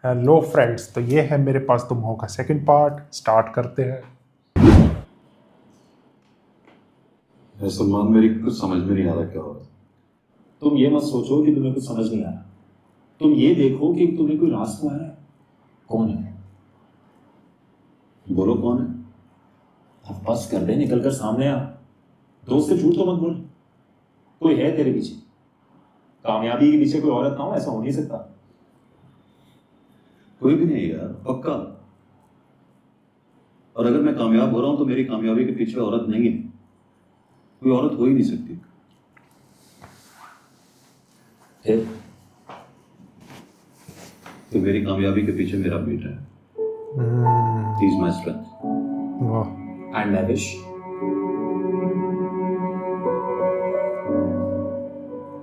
Hello friends, तो ये है मेरे पास तुम हो का सेकंड पार्ट। स्टार्ट करते हैं। सलमान, मेरी कुछ समझ में नहीं आ रहा क्या हो रहा है। तुम ये मत सोचो कि तुम्हें कुछ समझ नहीं आ रहा। तुम ये देखो कि तुम्हें कोई राज तो आ रहा है। कौन है? बोलो कौन है। अब बस कर दे, निकल कर सामने आ। दोस्त से झूठ तो मत बोल। कोई है तेरे पीछे। कामयाबी के पीछे कोई औरत ना हो, ऐसा हो नहीं सकता। कोई भी नहीं यार, पक्का। और अगर मैं कामयाब हो रहा हूं तो मेरी कामयाबी के पीछे औरत नहीं है। कोई औरत हो ही नहीं सकती। फिर तो मेरी कामयाबी के पीछे मेरा बेटा है। He is my strength. वाह, एंड आई विश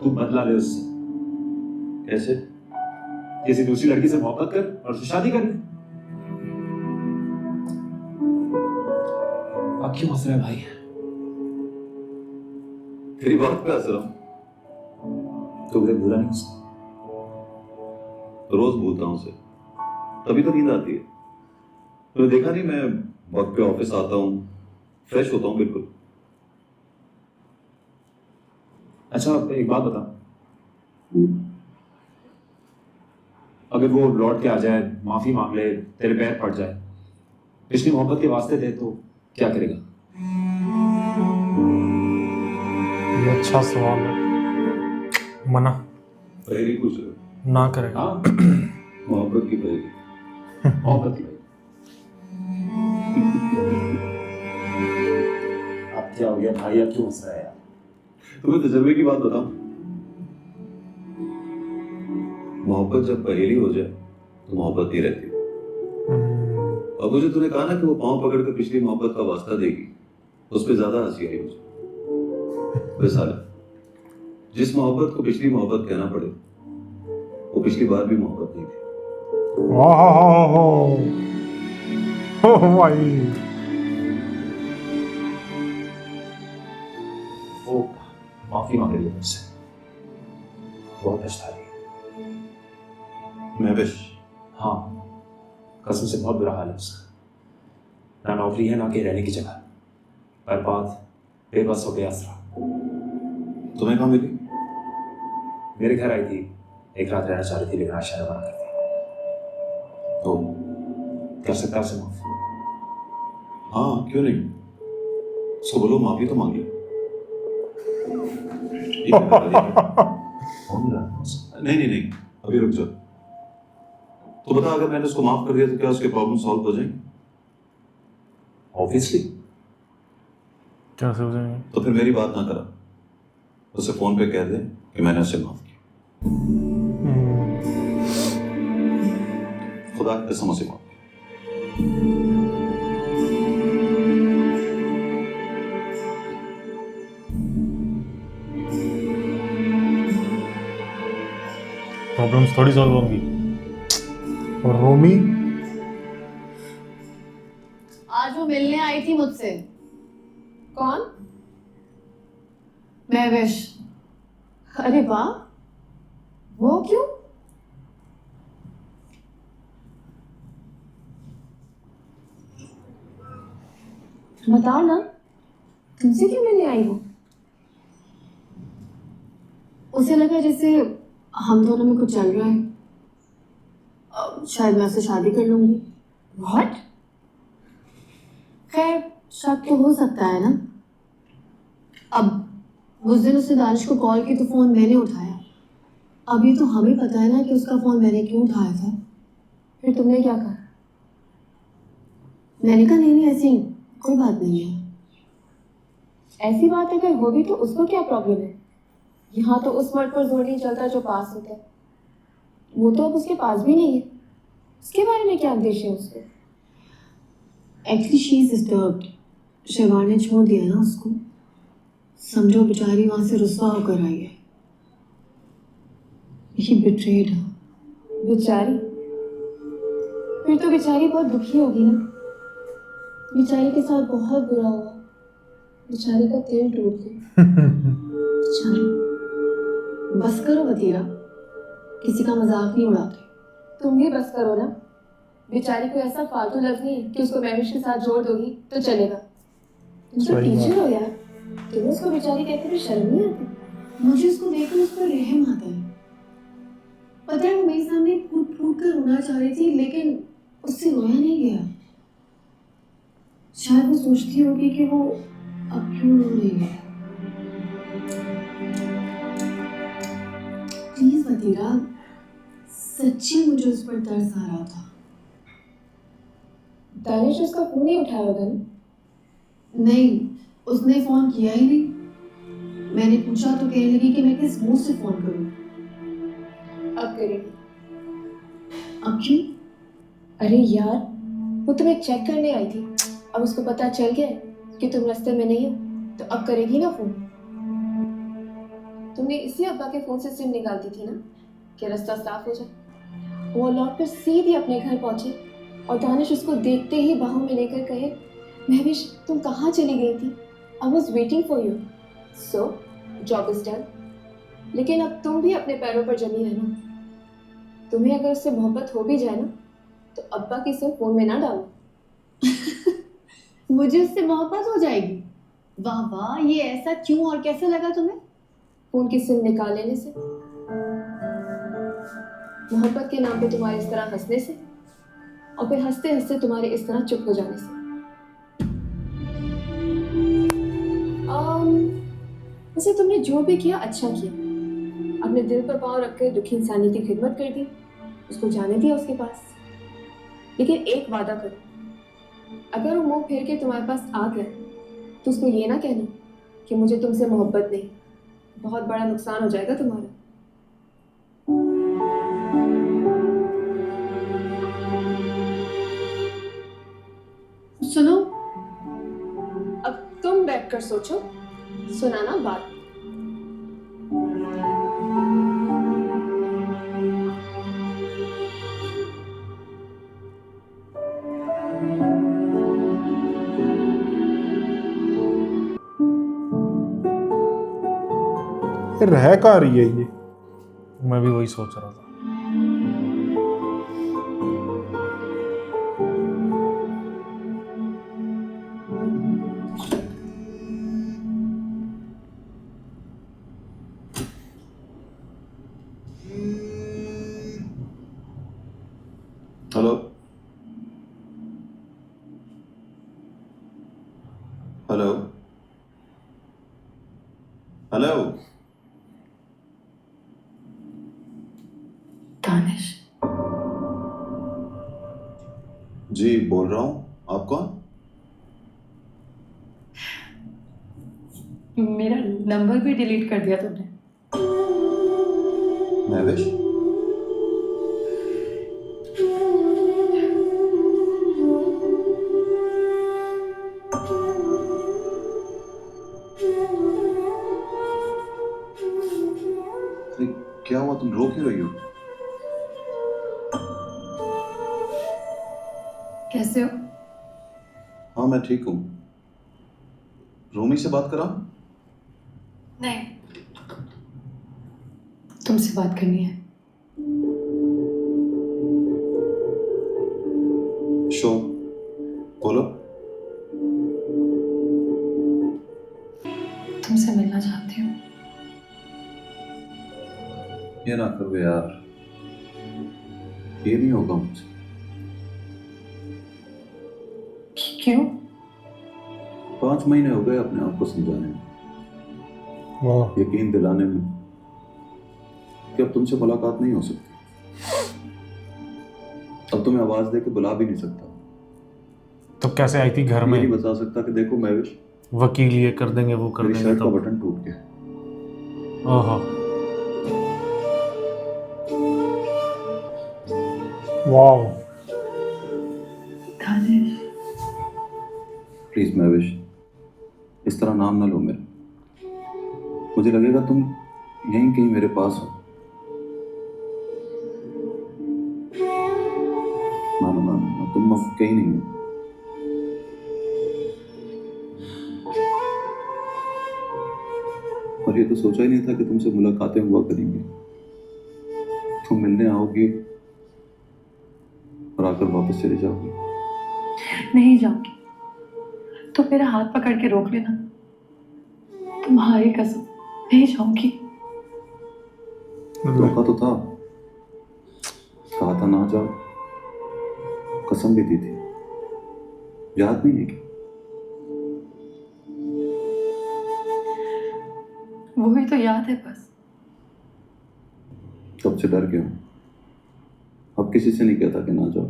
तू बदला ले उससे। कैसे? किसी दूसरी लड़की से मोहब्बत कर और उससे शादी कर ले। अब क्यों हंस रहा है भाई? तेरी बात पे हंस रहा हूं। तू मुझे बुरा नहीं उससे। रोज भूलता हूं उसे, तभी तो नींद आती है। तूने देखा नहीं, मैं वक्त पे ऑफिस आता हूँ, फ्रेश होता हूँ बिल्कुल। अच्छा, एक बात बता। अगर वो लौट के आ जाए, माफी मांग ले, तेरे पैर पड़ जाए, पिछली मोहब्बत के वास्ते दे, तो क्या करेगा? ये अच्छा सवाल है। मना पहली पूछ रहे हो? ना करेगा। हाँ, मोहब्बत की पहली। मोहब्बत की भाई। अब क्या हो गया भाई? अब क्यों हंस रहा है यार? तुम्हें तजर्बे की बात बताऊं। मोहब्बत जब पहेली हो जाए तो मोहब्बत ही रहती है। और मुझे तूने कहा ना कि वो पांव पकड़कर पिछली मोहब्बत का वास्ता देगी, उस पर ज्यादा हंसी आई मुझे। बस साला, जिस मोहब्बत को पिछली मोहब्बत कहना पड़े, वो पिछली बार भी मोहब्बत नहीं थी। ओह भाई, वो माफी मांग रही है मुझसे। बहुत पछता रही है। महविश, हाँ, कसम से बहुत बुरा हाल है उसका। ना नौकरी है, ना कहीं रहने की जगह। बर्बाद, बेबस हो गया आसरा। तुम्हें कहाँ मिली? मेरे घर आई थी, एक रात रहना चाह रही थी, लेकिन आशा ने मना कर दी। तो कर सकता उसे माफ? हाँ, क्यों नहीं। उसको बोलो माफी तो मांग ले। नहीं नहीं नहीं, अभी रुक जाओ। तो बता, अगर मैंने उसको माफ कर दिया तो क्या उसके प्रॉब्लम सॉल्व हो जाएंगे? ऑब्वियसली। कैसे हो जाएंगे? तो फिर मेरी बात ना करा, उसे फोन पे कह दे कि मैंने उसे माफ किया। खुदा की कसम उसे माफ किया। प्रॉब्लम्स थोड़ी सॉल्व होंगी। और रोमी आज वो मिलने आई थी मुझसे। कौन? महविश। अरे वाह, वो क्यों? बताओ ना, तुमसे क्यों मिलने आई वो? उसे लगा जैसे हम दोनों में कुछ चल रहा है, शायद मैं उससे शादी कर लूंगी। व्हाट? खैर, शक तो हो सकता है ना। अब उस दिन उसने दानिश को कॉल की तो फोन मैंने उठाया। अब ये तो हमें पता है ना कि उसका फोन मैंने क्यों उठाया था। फिर तुमने क्या कहा? मैंने कहा नहीं ऐसी कोई बात नहीं है। ऐसी बात अगर होगी तो उसको क्या प्रॉब्लम है? यहाँ तो उस मर्द पर जोर नहीं चलता जो पास होता है। वो तो अब उसके पास भी नहीं है। उसके बारे में क्या अंदेश है उसको? Actually she is disturbed. Shivan ने छोड़ दिया ना उसको। समझो बेचारी वहां से रुस्वा होकर आई है। ही बिट्रेड हर। बेचारी? फिर तो बेचारी बहुत दुखी होगी ना। बेचारी के साथ बहुत बुरा हुआ। बेचारी का दिल टूट गया। बेचारी। बस करो वतीरा, किसी का मजाक नहीं उड़ाते। तुम भी बस करो ना। बेचारी को ऐसा फालतू लफ्ज नहीं कि उसको मैविश के साथ जोड़ दोगी तो चलेगा। तुम तो सही बात। टीचर हो यार, तुम्हें उसको बेचारी कहते हुए शर्म नहीं आती? मुझे उसको देखकर उस पर रहम आता है। पता है वो मेरे सामने फूट फूट कर रोना चाह रही थी, लेकिन उससे रोया नहीं गया। शायद वो सोचती होगी कि वो अब क्यों रो रही है। प्लीज वतीरा, सच्ची मुझे उस पर तरस आ रहा था। दानिश उसका फोन नहीं उठाया होगा ना? नहीं, उसने फोन किया ही नहीं। मैंने पूछा तो कहने लगी कि मैं किस मुंह से फोन करूं। अब करेगी। अब क्यों? अरे यार, वो तुम्हें चेक करने आई थी, अब उसको पता चल गया है कि तुम रास्ते में नहीं हो, तो अब करेगी ना फोन। तुमने इसी अब्बा के फोन से सिम निकाल दी थी ना कि रास्ता साफ हो जाए। वो लौट कर सीधे अपने घर पहुंचे और दानिश उसको देखते ही बाहों में लेकर कहे, महविश तुम कहाँ चली गई थी? I was waiting for you. So job is done. लेकिन अब तुम भी अपने पैरों पर जमी रहना। तुम्हें अगर उससे मोहब्बत हो भी जाए ना, तो अब्बा की सिम फोन में ना डालो। मुझे उससे मोहब्बत हो जाएगी? वाह वाह, ये ऐसा क्यों और कैसे लगा तुम्हें? फोन की सिम निकाल लेने से, मोहब्बत के नाम पे तुम्हारे इस तरह हंसने से, और फिर हंसते हंसते तुम्हारे इस तरह चुप हो जाने से। वैसे तुमने जो भी किया अच्छा किया। अपने दिल पर पांव रखकर दुखी इंसानी की खिदमत कर दी, उसको जाने दिया उसके पास। लेकिन एक वादा करो, अगर वो मुंह फेर के तुम्हारे पास आ गया तो उसको ये ना कहना कि मुझे तुमसे मोहब्बत नहीं। बहुत बड़ा नुकसान हो जाएगा तुम्हारा। सुनो, अब तुम बैठकर सोचो, सुनाना बात। ये रह कहाँ रही है ये? मैं भी वही सोच रहा था। Hello hello hello. Danish, ji बोल रहा हूँ, आप कौन? मेरा नंबर भी डिलीट कर दिया तुमने। महविश? अरे क्या हुआ, तुम रो क्यों रही हो? कैसे हो? हाँ मैं ठीक हूँ। रोमी से बात करा? नहीं, तुमसे बात करनी है। शो बोलो। तुमसे मिलना चाहती हूँ। ये ना करो यार, ये नहीं होगा मुझसे। क्यों? 5 महीने हो गए अपने आप को समझाने में, वाह, यकीन दिलाने में कि अब तुमसे मुलाकात नहीं हो सकती। अब तुम्हें आवाज दे के बुला भी नहीं सकता। तो कैसे आई थी घर ये नहीं में? बता सकता कि देखो महविश, वकील ये कर देंगे वो कर मेरी देंगे शर्ट का तो। बटन टूट गया। ओहो, वाह। दानिश, प्लीज महविश, इस तरह नाम ना लो मेरा। मुझे लगेगा तुम यहीं कहीं मेरे पास हो। मानो मानो तुम अब कहीं नहीं हो। और ये तो सोचा ही नहीं था कि तुमसे मुलाकातें हुआ करेंगी। तुम मिलने आओगी और आकर वापस चली जाओगी? नहीं जाऊंगी तो मेरा हाथ पकड़ के रोक लेना, तुम्हारी कसम नहीं जाऊंगी। धोखा तो था, कहा था ना जाओ, कसम भी दी थी, याद नहीं है क्या? वही तो याद है बस। तब से डर गया हूं, अब किसी से नहीं कहता कि ना जाओ।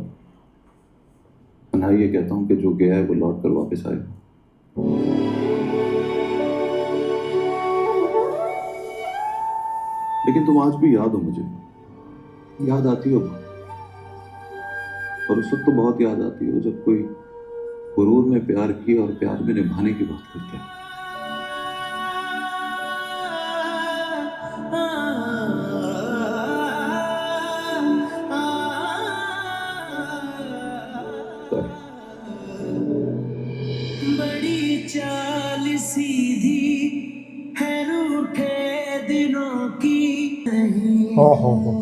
ना ये कहता हूं कि जो गया है वो लौट कर वापस आएगा। लेकिन तुम आज भी याद हो मुझे, याद आती हो, और उस वक्त तो बहुत याद आती हो जब कोई गुरूर में प्यार की और प्यार में निभाने की बात करता है। बड़ी चाल सीधी है रूठे दिनों की ओहो हो,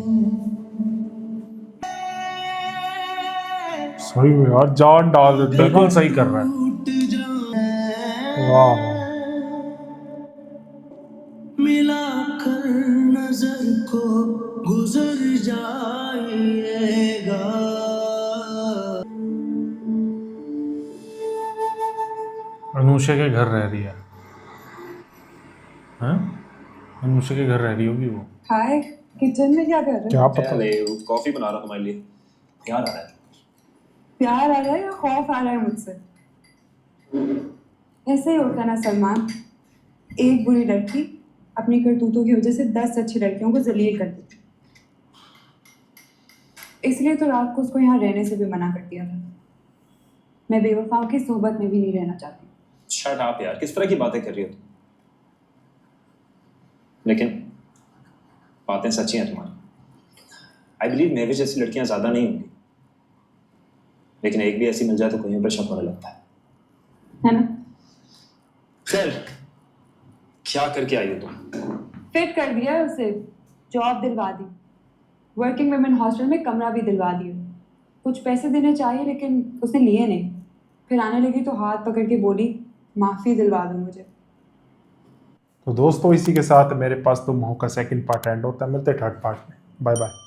सही में यार जान डाल देता है। बिल्कुल सही कर रहा है। टूट जाए वाह मिला कर नजर को गुजर जाएगा। अनुषा के घर रह रही है, हाँ? अनुषा के घर रह रही होगी वो। हाय, किचन में क्या कर रहे हो? क्या पता। कॉफी बना रहा तुम्हारे लिए, प्यार आ रहा है। प्यार आ रहा है या खौफ आ रहा है मुझसे? ऐसे ही होता है ना सलमान, एक बुरी लड़की अपनी करतूतों की वजह से 10 अच्छी लड़कियों को जलील कर देती। इसलिए तो रात को उसको यहाँ रहने से भी मना कर दिया था। मैं बेवफाओं की सोहबत में भी नहीं रहना चाहती। शट अप यार, किस तरह की बातें कर रही हो तुम? लेकिन बातें सच्ची हैं तुम्हारी। आई बिलीव मे भी जैसी लड़कियां ज्यादा नहीं होंगी, लेकिन एक भी ऐसी मिल जाए तो कहीं पर शक होने लगता है ना? खैर, क्या करके आई हो तुम? फिट कर दिया है उसे, जॉब दिलवा दी, वर्किंग वुमेन हॉस्टल में कमरा भी दिलवा दिया। कुछ पैसे देने चाहिए लेकिन उसने लिए नहीं। फिर आने लगी तो हाथ पकड़ के बोली, माफ़ी दिलवा दो मुझे। तो दोस्तों इसी के साथ मेरे पास तुम हो का सेकंड पार्ट एंड होता है। मिलते हैं थर्ड पार्ट में। Bye bye.